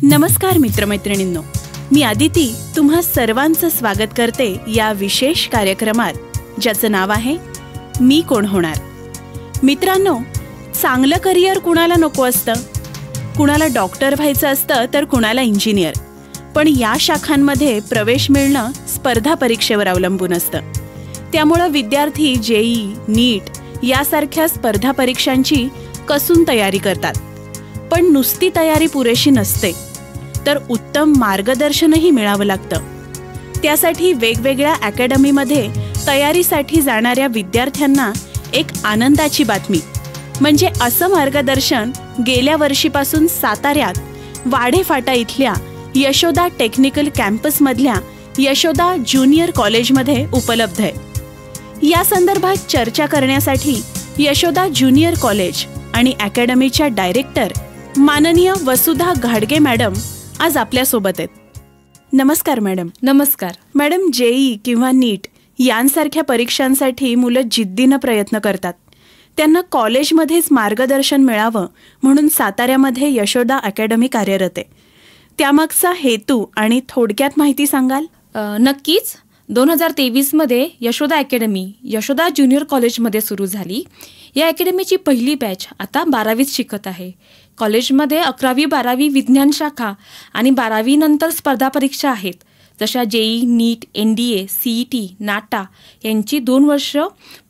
नमस्कार मित्रमैत्रिणींनो, मी आदिती तुम्हा सर्वांचं स्वागत करते या विशेष कार्यक्रमात, ज्याचं नाव आहे मी कोण होणार. मित्रांनो, चांगलं करिअर कुणाला नको असतं. कुणाला डॉक्टर व्हायचं असतं तर कुणाला इंजिनियर. पण या शाखांमध्ये प्रवेश मिळणं स्पर्धा परीक्षेवर अवलंबून असतं. त्यामुळं विद्यार्थी जेई, नीट यासारख्या स्पर्धा परीक्षांची कसून तयारी करतात. पण नुसती तयारी पुरेशी नसते, तर उत्तम मार्गदर्शनही मिळावं लागतं. त्यासाठी वेगवेगळ्या अकॅडमीमध्ये तयारीसाठी जाणाऱ्या विद्यार्थ्यांना एक आनंदाची बातमी म्हणजे असं मार्गदर्शन गेल्या वर्षीपासून साताऱ्यात वाढेफाटा इथल्या यशोदा टेक्निकल कॅम्पसमधल्या यशोदा ज्युनियर कॉलेजमध्ये उपलब्ध आहे. या संदर्भात चर्चा करण्यासाठी यशोदा ज्युनियर कॉलेज आणि अकॅडमीच्या डायरेक्टर माननीय वसुधा घाडगे मॅडम आज आपल्यासोबत आहेत. नमस्कार मॅडम. नमस्कार मॅडम. जेई किंवा नीट यांसारख्या परीक्षांसाठी मुलं जिद्दीनं प्रयत्न करतात. त्यांना कॉलेजमध्येच मार्गदर्शन मिळावं म्हणून साताऱ्यामध्ये यशोदा अकॅडमी कार्यरत आहे. त्यामागचा हेतू आणि थोडक्यात माहिती सांगाल? नक्कीच. 2023मध्ये यशोदा अकॅडमी यशोदा ज्युनियर कॉलेजमध्ये सुरू झाली. या अकॅडमीची पहिली बॅच आता 12वीत शिकत आहे. कॉलेजमध्ये 11वी 12वी विज्ञान शाखा आणि 12वी नंतर स्पर्धा परीक्षा आहेत, जशा जेई, नीट, NDA, CET, नाटा यांची 2 वर्ष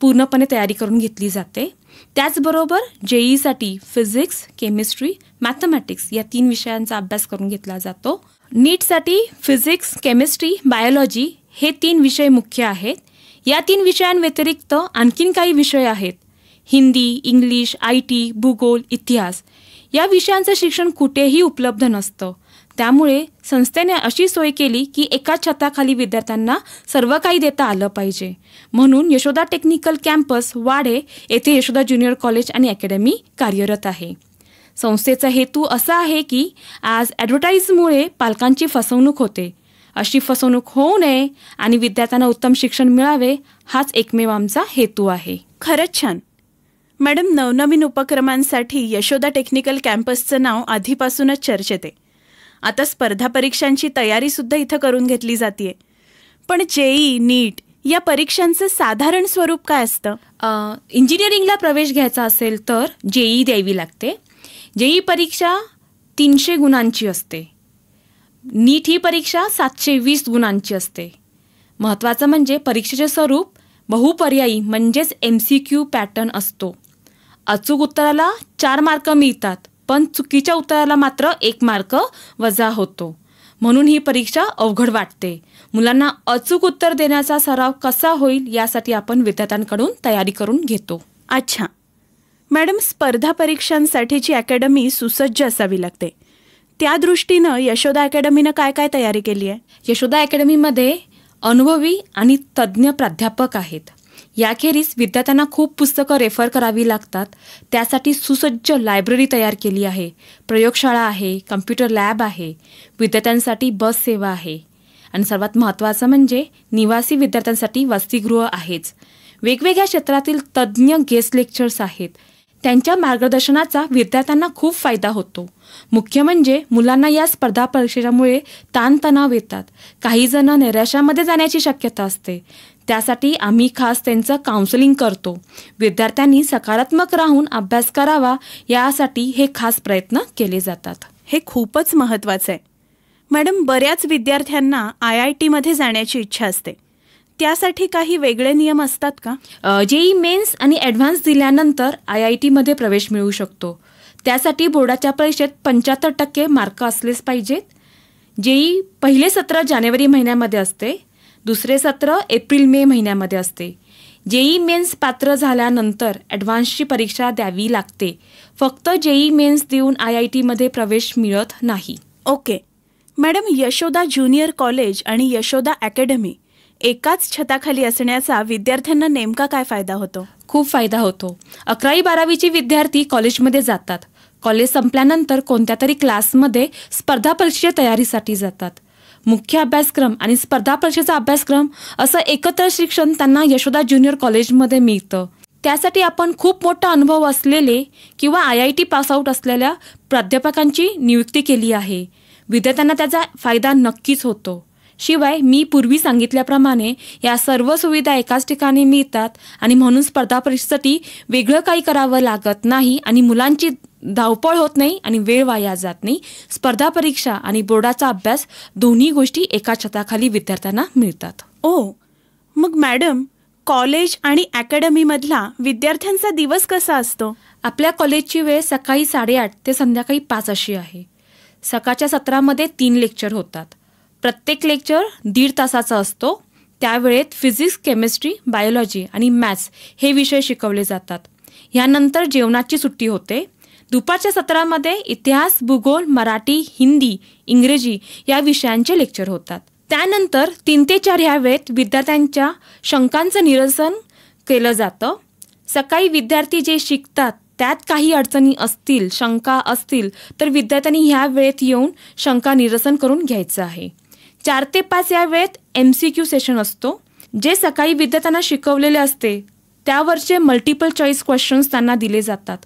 पूर्णपणे तयारी करून घेतली जाते. त्याचबरोबर जेईसाठी फिजिक्स, केमिस्ट्री, मॅथमॅटिक्स या 3 विषयांचा अभ्यास करून घेतला जातो. नीटसाठी फिजिक्स, केमिस्ट्री, बायोलॉजी हे 3 विषय मुख्य आहेत. या 3 विषयांव्यतिरिक्त आणखीन काही विषय आहेत. हिंदी, इंग्लिश, IT, भूगोल, इतिहास या विषयांचं शिक्षण कुठेही उपलब्ध नसतं. त्यामुळे संस्थेने अशी सोय केली की एकाच छताखाली विद्यार्थ्यांना सर्व काही देता आलं पाहिजे. म्हणून यशोदा टेक्निकल कॅम्पस वाडे येथे यशोदा ज्युनियर कॉलेज आणि अकॅडमी कार्यरत आहे. संस्थेचा हेतू असा आहे की आज ॲडव्हर्टाईजमुळे पालकांची फसवणूक होते. अशी फसवणूक होऊ नये आणि विद्यार्थ्यांना उत्तम शिक्षण मिळावे, हाच एकमेव आमचा हेतू आहे. खरंच छान. मॅडम, नवनवीन उपक्रमांसाठी यशोदा टेक्निकल कॅम्पसचं नाव आधीपासूनच चर्चेत आहे. आता स्पर्धा परीक्षांची तयारीसुद्धा इथं करून घेतली जाते. पण जेई, नीट या परीक्षांचं साधारण स्वरूप काय असतं? इंजिनिअरिंगला प्रवेश घ्यायचा असेल तर जेई द्यावी लागते. जेई परीक्षा 300 गुणांची असते. नीट ही परीक्षा 720 गुणांची असते. महत्त्वाचं म्हणजे परीक्षेचे स्वरूप बहुपर्यायी म्हणजेच MCQ पॅटर्न असतो. अचूक उत्तराला 4 मार्क मिळतात, पण चुकीच्या उत्तराला मात्र 1 मार्क वजा होतो. म्हणून ही परीक्षा अवघड वाटते. मुलांना अचूक उत्तर देण्याचा सराव कसा होईल यासाठी आपण विद्यार्थ्यांकडून तयारी करून घेतो. अच्छा मॅडम, स्पर्धा परीक्षांसाठीची अकॅडमी सुसज्ज असावी लागते. त्या दृष्टीनं यशोदा अकॅडमीनं काय काय तयारी केली आहे? यशोदा अकॅडमीमध्ये अनुभवी आणि तज्ज्ञ प्राध्यापक आहेत. याखेरीज विद्यार्थ्यांना खूप पुस्तकं रेफर करावी लागतात. त्यासाठी सुसज्ज लायब्ररी तयार केली आहे. प्रयोगशाळा आहे, कम्प्युटर लॅब आहे, विद्यार्थ्यांसाठी बस सेवा आहे आणि सर्वात महत्त्वाचं म्हणजे निवासी विद्यार्थ्यांसाठी वसतिगृह आहेच. वेगवेगळ्या क्षेत्रातील तज्ज्ञ गेस्ट लेक्चर्स आहेत. त्यांच्या मार्गदर्शनाचा विद्यार्थ्यांना खूप फायदा होतो. मुख्य म्हणजे मुलांना या स्पर्धा परीक्षेमुळे ताणतणाव येतात. काही जण निराशामध्ये जाण्याची शक्यता असते. त्यासाठी आम्ही खास त्यांचं काउन्सिलिंग करतो. विद्यार्थ्यांनी सकारात्मक राहून अभ्यास करावा यासाठी हे खास प्रयत्न केले जातात. हे खूपच महत्त्वाचं आहे. मॅडम, बऱ्याच विद्यार्थ्यांना IIT जाण्याची इच्छा असते. त्यासाठी काही वेगळे नियम असतात का? जेई मेन्स आणि ॲडव्हान्स दिल्यानंतर IIT प्रवेश मिळू शकतो. त्यासाठी बोर्डाच्या परीक्षेत 75% मार्क असलेच पाहिजेत. जेई पहिले सत्र जानेवारी महिन्यामध्ये असते, दुसरे सत्र एप्रिल-मे महिन्यामध्ये असते. जेई मेन्स पात्र झाल्यानंतर ॲडव्हान्सची परीक्षा द्यावी लागते. फक्त जेई मेन्स देऊन IIT प्रवेश मिळत नाही. Okay madam, Yashoda junior college आणि यशोदा अकॅडमी एकाच छताखाली असण्याचा विद्यार्थ्यांना नेमका काय फायदा होतो? खूप फायदा होतो. 11वी 12वीचे विद्यार्थी कॉलेजमध्ये जातात. कॉलेज संपल्यानंतर कोणत्या तरी क्लासमध्ये स्पर्धा परीक्षेच्या तयारीसाठी जातात. मुख्य अभ्यासक्रम आणि स्पर्धा परीक्षेचा अभ्यासक्रम असं एकत्र शिक्षण त्यांना यशोदा ज्युनियर कॉलेजमध्ये मिळतं. त्यासाठी आपण खूप मोठा अनुभव असलेले किंवा IIT पासआउट असलेल्या प्राध्यापकांची नियुक्ती केली आहे. विद्यार्थ्यांना त्याचा फायदा नक्कीच होतो. शिवाय मी पूर्वी सांगितल्याप्रमाणे या सर्व सुविधा एकाच ठिकाणी मिळतात आणि म्हणून स्पर्धा परीक्षेसाठी वेगळं काही करावं लागत नाही आणि मुलांची धावपळ होत नाही आणि वेळ वाया जात नाही. स्पर्धा परीक्षा आणि बोर्डाचा अभ्यास दोन्ही गोष्टी एका छताखाली विद्यार्थ्यांना मिळतात. मग मॅडम, कॉलेज आणि अकॅडमीमधला विद्यार्थ्यांचा दिवस कसा असतो? आपल्या कॉलेजची वेळ सकाळी 8:30 ते संध्याकाळी 5 अशी आहे. सकाळच्या सत्रामध्ये 3 लेक्चर होतात. प्रत्येक लेक्चर 1.5 तासाचा असतो. त्यावेळेत फिजिक्स, केमिस्ट्री, बायोलॉजी आणि मॅथ्स हे विषय शिकवले जातात. यानंतर जेवणाची सुट्टी होते. दुपारच्या सत्रामध्ये इतिहास, भूगोल, मराठी, हिंदी, इंग्रजी या विषयांचे लेक्चर होतात. त्यानंतर 3 ते 4 ह्या वेळेत विद्यार्थ्यांच्या शंकांचं निरसन केलं जातं. सकाळी विद्यार्थी जे शिकतात त्यात काही अडचणी असतील, शंका असतील तर विद्यार्थ्यांनी ह्या वेळेत येऊन शंका निरसन करून घ्यायचं आहे. 4 ते 5 या वेळेत MCQ सेशन असतो. जे सकाळी विद्यार्थ्यांना शिकवलेले असते त्यावरचे मल्टिपल चॉईस क्वेश्चन्स त्यांना दिले जातात.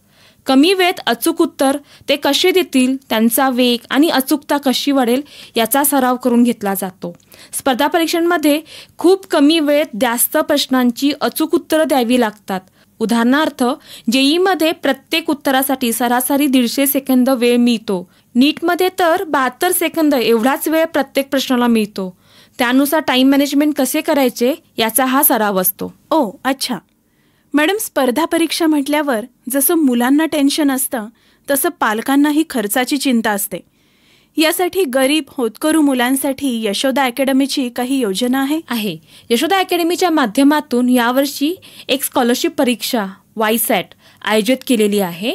कमी वेळेत अचूक उत्तर ते कसे देतील, त्यांचा वेग आणि अचूकता कशी वाढेल याचा सराव करून घेतला जातो. स्पर्धा परीक्षांमध्ये खूप कमी वेळेत जास्त प्रश्नांची अचूक उत्तरं द्यावी लागतात. उदाहरणार्थ, JEE प्रत्येक उत्तरासाठी सरासरी 150 सेकंद वेळ मिळतो. नीटमध्ये तर 72 सेकंद एवढाच वेळ प्रत्येक प्रश्नाला मिळतो. त्यानुसार टाइम मॅनेजमेंट कसे करायचे याचा हा सराव असतो. अच्छा. मॅडम, स्पर्धा परीक्षा म्हटल्यावर जसं मुलांना टेन्शन असतं तसं पालकांनाही खर्चाची चिंता असते. यासाठी गरीब होतकरू मुलांसाठी यशोदा अकॅडमीची काही योजना आहे? यशोदा अकॅडमीच्या माध्यमातून यावर्षी एक स्कॉलरशिप परीक्षा YSAT आयोजित केलेली आहे.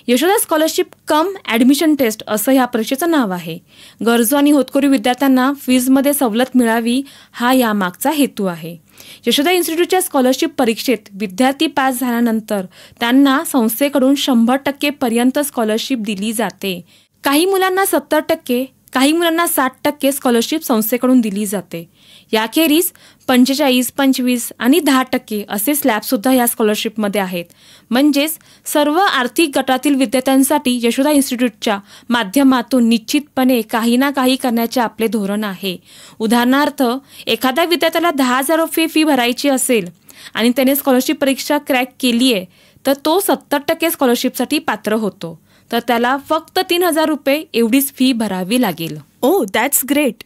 यशोदा स्कॉलरशिप कम ॲडमिशन टेस्ट असं ह्या परीक्षेचं नाव आहे. गरजू आणि होतकरू विद्यार्थ्यांना फीजमध्ये सवलत मिळावी हा यामागचा हेतू आहे. यशोदा इन्स्टिट्यूटच्या स्कॉलरशिप परीक्षेत विद्यार्थी पास झाल्यानंतर त्यांना संस्थेकडून 100% पर्यंत स्कॉलरशिप दिली जाते. काही मुलांना 70%, काही मुलांना 60% स्कॉलरशिप संस्थेकडून दिली जाते. याखेरीज 45, 25 आणि 10% असे स्लॅबसुद्धा या स्कॉलरशिपमध्ये आहेत. म्हणजेच सर्व आर्थिक गटातील विद्यार्थ्यांसाठी यशोदा इन्स्टिट्यूटच्या माध्यमातून निश्चितपणे काही ना काही करण्याचे आपले धोरण आहे. उदाहरणार्थ, एखाद्या विद्यार्थ्याला 10,000 रुपये फी भरायची असेल आणि त्याने स्कॉलरशिप परीक्षा क्रॅक केली आहे तर तो 70% स्कॉलरशिपसाठी पात्र होतो. तर त्याला फक्त 3,000 रुपये एवढीच फी भरावी लागेल. That's great.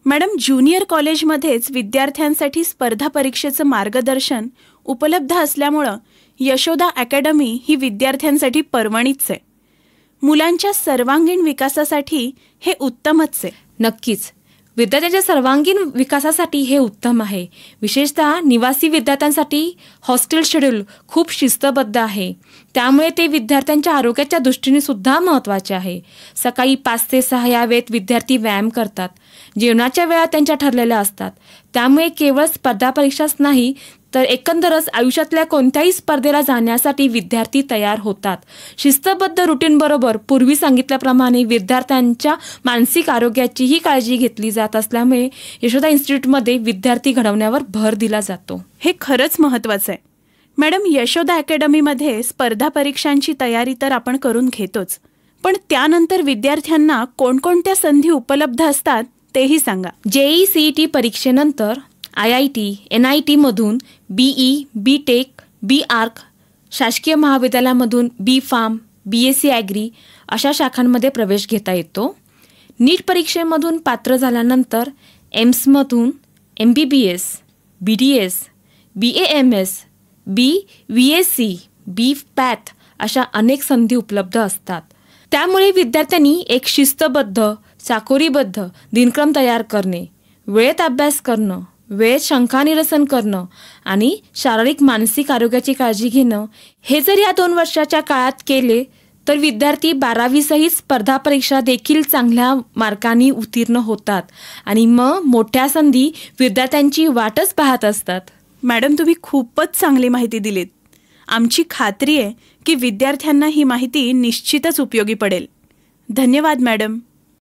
मॅडम, ज्युनियर कॉलेजमध्येच विद्यार्थ्यांसाठी स्पर्धा परीक्षेचं मार्गदर्शन उपलब्ध असल्यामुळं यशोदा अकॅडमी ही विद्यार्थ्यांसाठी पर्वणीच आहे. मुलांच्या सर्वांगीण विकासासाठी हे उत्तमच आहे. नक्कीच, विद्यार्थ्यांच्या सर्वांगीण विकासासाठी हे उत्तम आहे. विशेषतः निवासी विद्यार्थ्यांसाठी हॉस्टेल शेड्यूल खूप शिस्तबद्ध आहे. त्यामुळे ते विद्यार्थ्यांच्या आरोग्याच्या दृष्टीने सुद्धा महत्त्वाचे आहे. सकाळी 5 ते 6 या वेळेत विद्यार्थी व्यायाम करतात. जेवणाच्या वेळा त्यांच्या ठरलेल्या असतात. त्यामुळे केवळ स्पर्धा परीक्षाच नाही तर एकंदरच आयुष्यातल्या कोणत्याही स्पर्धेला जाण्यासाठी विद्यार्थी तयार होतात. शिस्तबद्ध रुटीनबरोबर पूर्वी सांगितल्याप्रमाणे विद्यार्थ्यांच्या मानसिक आरोग्याचीही काळजी घेतली जात असल्यामुळे यशोदा इन्स्टिट्यूटमध्ये विद्यार्थी घडवण्यावर भर दिला जातो. हे खरंच महत्त्वाचं आहे. मॅडम, यशोदा अकॅडमीमध्ये स्पर्धा परीक्षांची तयारी तर आपण करून घेतोच, पण त्यानंतर विद्यार्थ्यांना कोणकोणत्या संधी उपलब्ध असतात तेही सांगा. JEE CET परीक्षेनंतर IIT, NIT मधून BE, BTech, BArc, शासकीय महाविद्यालयामधून B.Pharm, BSc Agri अशा शाखांमध्ये प्रवेश घेता येतो. नीट परीक्षेमधून पात्र झाल्यानंतर एम्समधून MBBS, BDS, BAMS, BVSc, B.Path अशा अनेक संधी उपलब्ध असतात. त्यामुळे विद्यार्थ्यांनी एक शिस्तबद्ध, चाकोरीबद्ध दिनक्रम तयार करणे, वेळेत अभ्यास करणं, वेळेत शंका निरसन करणं आणि शारीरिक मानसिक आरोग्याची काळजी घेणं हे जर या 2 वर्षाच्या काळात केले तर विद्यार्थी 12वी सहित स्पर्धा परीक्षा देखील चांगल्या मार्कांनी उत्तीर्ण होतात आणि मग मोठ्या संधी विद्यार्थ्यांची वाटच पाहत असतात. मॅडम, तुम्ही खूपच चांगली माहिती दिलीत. आमची खात्री आहे की विद्यार्थ्यांना ही माहिती निश्चितच उपयोगी पडेल. धन्यवाद मॅडम.